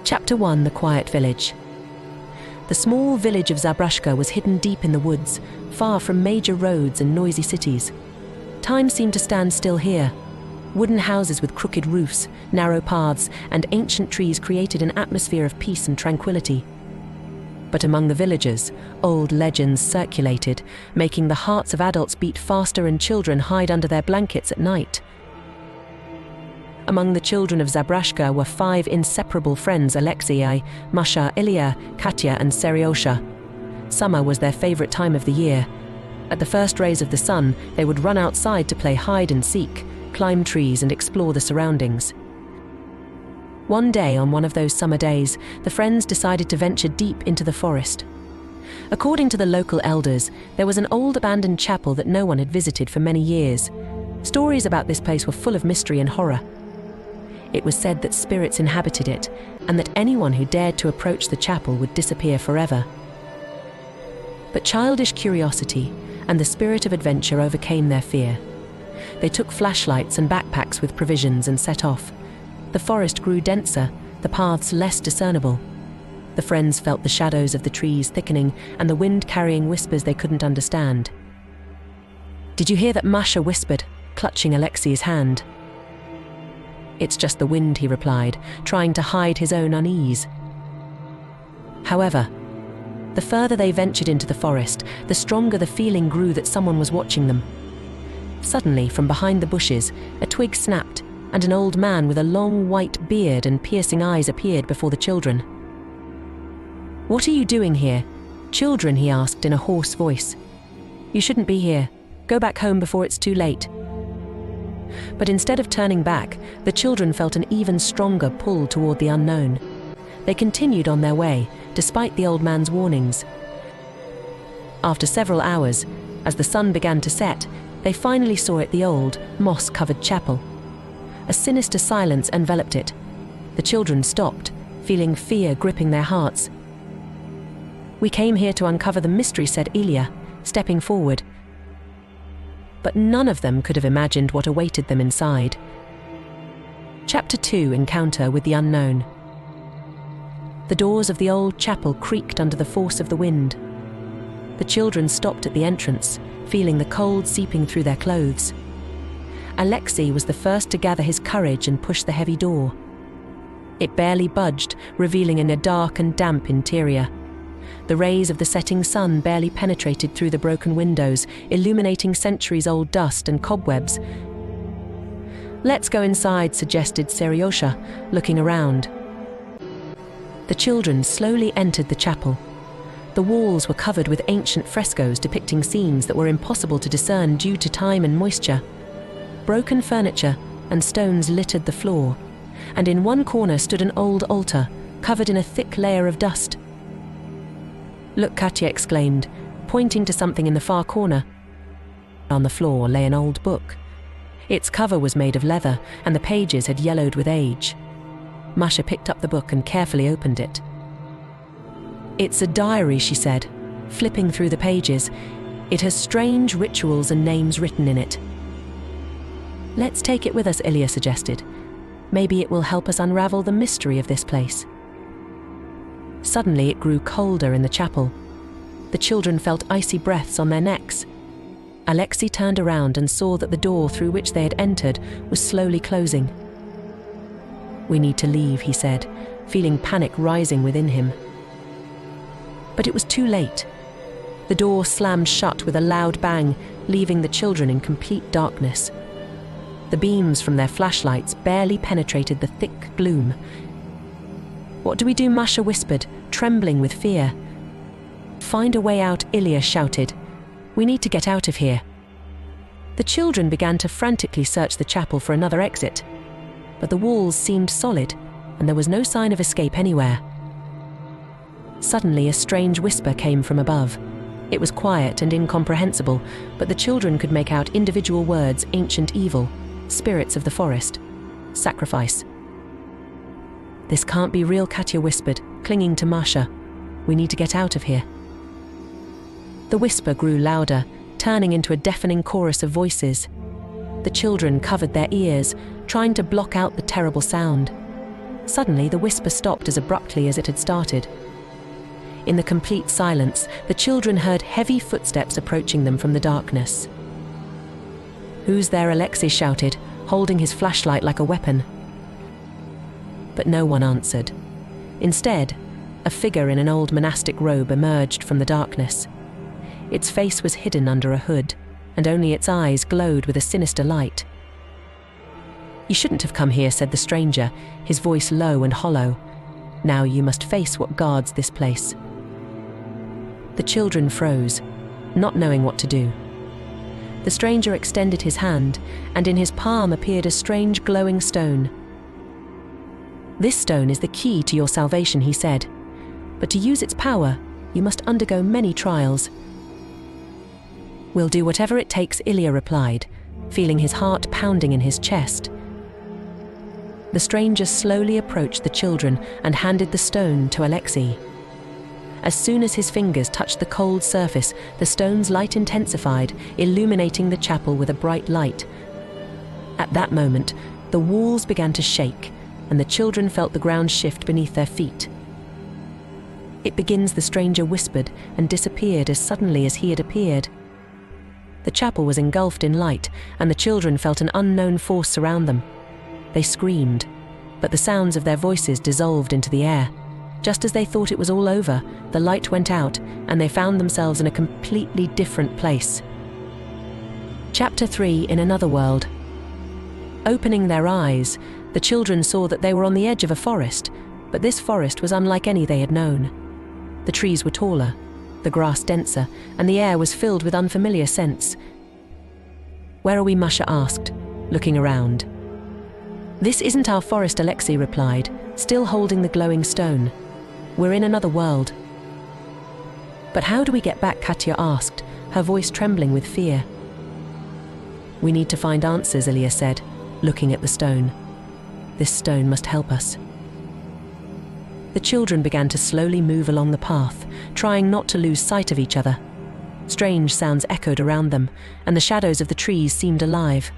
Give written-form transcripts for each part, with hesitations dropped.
Chapter 1: The Quiet Village. The small village of Zabroshka was hidden deep in the woods, far from major roads and noisy cities. Time seemed to stand still here. Wooden houses with crooked roofs, narrow paths, and ancient trees created an atmosphere of peace and tranquility. But among the villagers, old legends circulated, making the hearts of adults beat faster and children hide under their blankets at night. Among the children of Zabroshka were 5 inseparable friends: Alexei, Masha, Ilya, Katya, and Sergei. Summer was their favorite time of the year. At the first rays of the sun, they would run outside to play hide and seek, climb trees, and explore the surroundings. One day, on one of those summer days, the friends decided to venture deep into the forest. According to the local elders, there was an old abandoned chapel that no one had visited for many years. Stories about this place were full of mystery and horror. It was said that spirits inhabited it, and that anyone who dared to approach the chapel would disappear forever. But childish curiosity and the spirit of adventure overcame their fear. They took flashlights and backpacks with provisions and set off. The forest grew denser, the paths less discernible. The friends felt the shadows of the trees thickening and the wind carrying whispers they couldn't understand. "Did you hear that?" Masha whispered, clutching Alexei's hand. "It's just the wind," he replied, trying to hide his own unease. However, the further they ventured into the forest, the stronger the feeling grew that someone was watching them. Suddenly, from behind the bushes, a twig snapped, and an old man with a long white beard and piercing eyes appeared before the children. "What are you doing here, children?" he asked in a hoarse voice. "You shouldn't be here. Go back home before it's too late." But instead of turning back, the children felt an even stronger pull toward the unknown. They continued on their way, despite the old man's warnings. After several hours, as the sun began to set, they finally saw it: the old, moss-covered chapel. A sinister silence enveloped it. The children stopped, feeling fear gripping their hearts. "We came here to uncover the mystery," said Ilya, stepping forward. But none of them could have imagined what awaited them inside. Chapter 2: Encounter with the Unknown. The doors of the old chapel creaked under the force of the wind. The children stopped at the entrance, feeling the cold seeping through their clothes. Alexei was the first to gather his courage and push the heavy door. It barely budged, revealing a dark and damp interior. The rays of the setting sun barely penetrated through the broken windows, illuminating centuries-old dust and cobwebs. "Let's go inside," suggested Sergei, looking around. The children slowly entered the chapel. The walls were covered with ancient frescoes depicting scenes that were impossible to discern due to time and moisture. Broken furniture and stones littered the floor, and in one corner stood an old altar, covered in a thick layer of dust. "Look," Katya exclaimed, pointing to something in the far corner. On the floor lay an old book. Its cover was made of leather, and the pages had yellowed with age. Masha picked up the book and carefully opened it. "It's a diary," she said, flipping through the pages. "It has strange rituals and names written in it." "Let's take it with us," Ilya suggested. "Maybe it will help us unravel the mystery of this place." Suddenly it grew colder in the chapel. The children felt icy breaths on their necks. Alexei turned around and saw that the door through which they had entered was slowly closing. "We need to leave," he said, feeling panic rising within him. But it was too late. The door slammed shut with a loud bang, leaving the children in complete darkness. The beams from their flashlights barely penetrated the thick gloom. "What do we do?" Masha whispered, trembling with fear. "Find a way out," Ilya shouted. "We need to get out of here." The children began to frantically search the chapel for another exit, but the walls seemed solid, and there was no sign of escape anywhere. Suddenly, a strange whisper came from above. It was quiet and incomprehensible, but the children could make out individual words: ancient evil, spirits of the forest, sacrifice. "This can't be real," Katya whispered, clinging to Masha. "We need to get out of here." The whisper grew louder, turning into a deafening chorus of voices. The children covered their ears, trying to block out the terrible sound. Suddenly, the whisper stopped as abruptly as it had started. In the complete silence, the children heard heavy footsteps approaching them from the darkness. "Who's there?" Alexei shouted, holding his flashlight like a weapon. But no one answered. Instead, a figure in an old monastic robe emerged from the darkness. Its face was hidden under a hood, and only its eyes glowed with a sinister light. "You shouldn't have come here," said the stranger, his voice low and hollow. "Now you must face what guards this place." The children froze, not knowing what to do. The stranger extended his hand, and in his palm appeared a strange glowing stone. "This stone is the key to your salvation," he said. "But to use its power, you must undergo many trials." "We'll do whatever it takes," Ilya replied, feeling his heart pounding in his chest. The stranger slowly approached the children and handed the stone to Alexei. As soon as his fingers touched the cold surface, the stone's light intensified, illuminating the chapel with a bright light. At that moment, the walls began to shake, and the children felt the ground shift beneath their feet. "It begins," the stranger whispered, and disappeared as suddenly as he had appeared. The chapel was engulfed in light, and the children felt an unknown force surround them. They screamed, but the sounds of their voices dissolved into the air. Just as they thought it was all over, the light went out, and they found themselves in a completely different place. Chapter 3: In Another World. Opening their eyes, the children saw that they were on the edge of a forest, but this forest was unlike any they had known. The trees were taller, the grass denser, and the air was filled with unfamiliar scents. "Where are we?" Masha asked, looking around. "This isn't our forest," Alexei replied, still holding the glowing stone. "We're in another world." "But how do we get back?" Katya asked, her voice trembling with fear. "We need to find answers," Ilya said, looking at the stone. "This stone must help us." The children began to slowly move along the path, trying not to lose sight of each other. Strange sounds echoed around them, and the shadows of the trees seemed alive.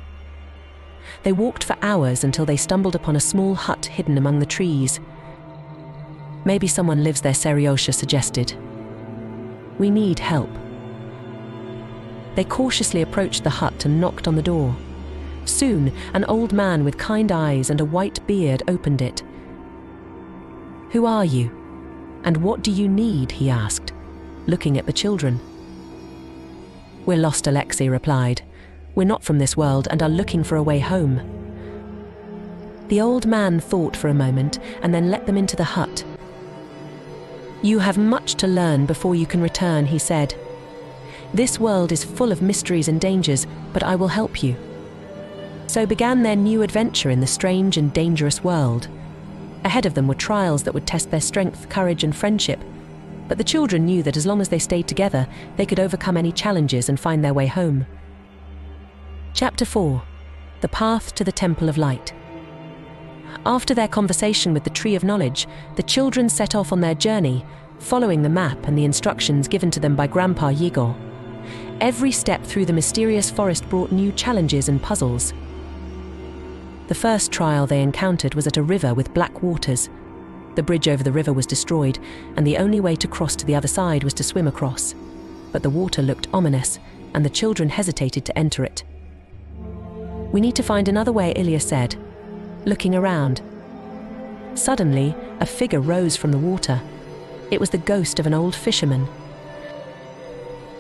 They walked for hours until they stumbled upon a small hut hidden among the trees. "Maybe someone lives there," Sergei suggested. "We need help." They cautiously approached the hut and knocked on the door. Soon, an old man with kind eyes and a white beard opened it. "Who are you? And what do you need?" he asked, looking at the children. "We're lost," Alexei replied. "We're not from this world and are looking for a way home." The old man thought for a moment and then let them into the hut. "You have much to learn before you can return," he said. "This world is full of mysteries and dangers, but I will help you." So began their new adventure in the strange and dangerous world. Ahead of them were trials that would test their strength, courage, and friendship. But the children knew that as long as they stayed together, they could overcome any challenges and find their way home. Chapter 4: The Path to the Temple of Light. After their conversation with the Tree of Knowledge, the children set off on their journey, following the map and the instructions given to them by Grandpa Yegor. Every step through the mysterious forest brought new challenges and puzzles. The first trial they encountered was at a river with black waters. The bridge over the river was destroyed, and the only way to cross to the other side was to swim across. But the water looked ominous, and the children hesitated to enter it. "We need to find another way," Ilya said, looking around. Suddenly, a figure rose from the water. It was the ghost of an old fisherman.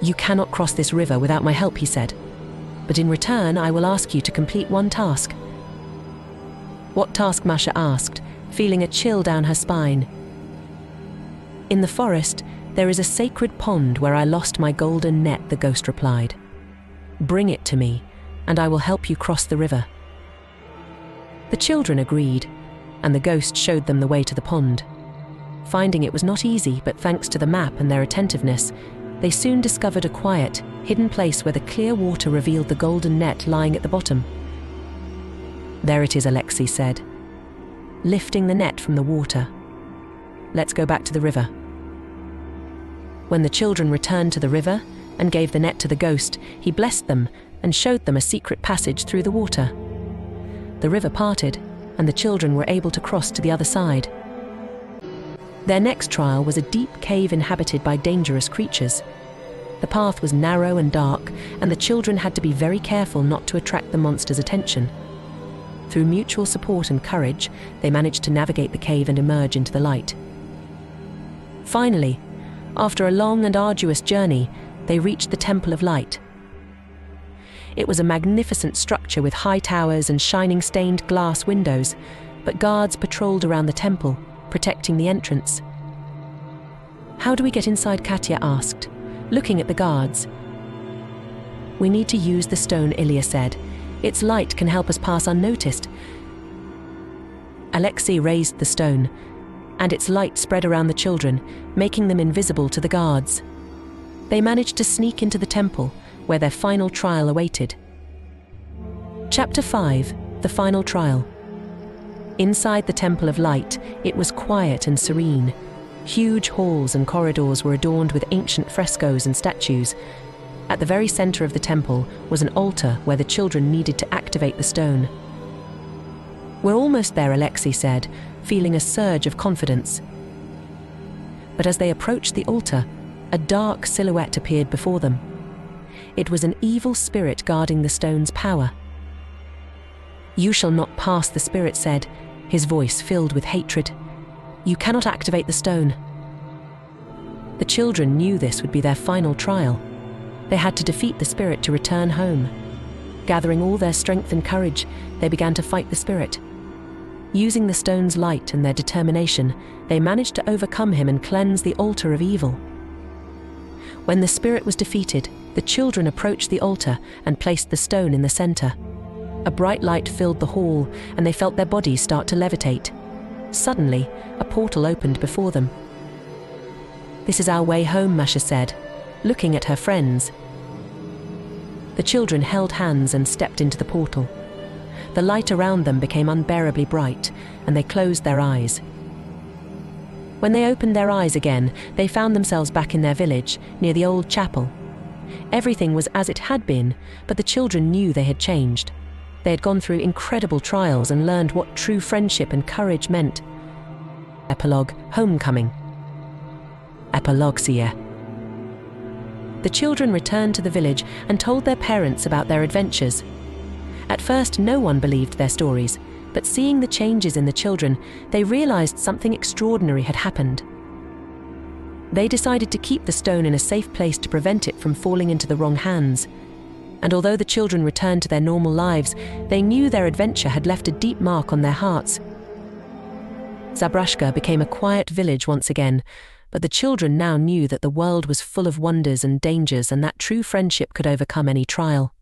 "You cannot cross this river without my help," he said. "But in return, I will ask you to complete one task." "What task?" Masha asked, feeling a chill down her spine. "In the forest, there is a sacred pond where I lost my golden net," the ghost replied. "Bring it to me, and I will help you cross the river." The children agreed, and the ghost showed them the way to the pond. Finding it was not easy, but thanks to the map and their attentiveness, they soon discovered a quiet, hidden place where the clear water revealed the golden net lying at the bottom. "There it is," Alexei said, lifting the net from the water. "Let's go back to the river." When the children returned to the river and gave the net to the ghost, he blessed them and showed them a secret passage through the water. The river parted, and the children were able to cross to the other side. Their next trial was a deep cave inhabited by dangerous creatures. The path was narrow and dark, and the children had to be very careful not to attract the monster's attention. Through mutual support and courage, they managed to navigate the cave and emerge into the light. Finally, after a long and arduous journey, they reached the Temple of Light. It was a magnificent structure with high towers and shining stained glass windows, but guards patrolled around the temple, protecting the entrance. "How do we get inside?" Katya asked, looking at the guards. "We need to use the stone," Ilya said. "Its light can help us pass unnoticed." Alexei raised the stone, and its light spread around the children, making them invisible to the guards. They managed to sneak into the temple, where their final trial awaited. Chapter 5: The Final Trial. Inside the Temple of Light, it was quiet and serene. Huge halls and corridors were adorned with ancient frescoes and statues. At the very center of the temple was an altar where the children needed to activate the stone. "We're almost there," Alexei said, feeling a surge of confidence. But as they approached the altar, a dark silhouette appeared before them. It was an evil spirit guarding the stone's power. "You shall not pass," the spirit said, his voice filled with hatred. "You cannot activate the stone." The children knew this would be their final trial. They had to defeat the spirit to return home. Gathering all their strength and courage, they began to fight the spirit. Using the stone's light and their determination, they managed to overcome him and cleanse the altar of evil. When the spirit was defeated, the children approached the altar and placed the stone in the center. A bright light filled the hall, and they felt their bodies start to levitate. Suddenly, a portal opened before them. "This is our way home," Masha said, looking at her friends. The children held hands and stepped into the portal. The light around them became unbearably bright, and they closed their eyes. When they opened their eyes again, they found themselves back in their village, near the old chapel. Everything was as it had been, but the children knew they had changed. They had gone through incredible trials and learned what true friendship and courage meant. Epilogue: Homecoming. Epilogue. The children returned to the village and told their parents about their adventures. At first, no one believed their stories, but seeing the changes in the children, they realized something extraordinary had happened. They decided to keep the stone in a safe place to prevent it from falling into the wrong hands. And although the children returned to their normal lives, they knew their adventure had left a deep mark on their hearts. Zabroshka became a quiet village once again, but the children now knew that the world was full of wonders and dangers and that true friendship could overcome any trial.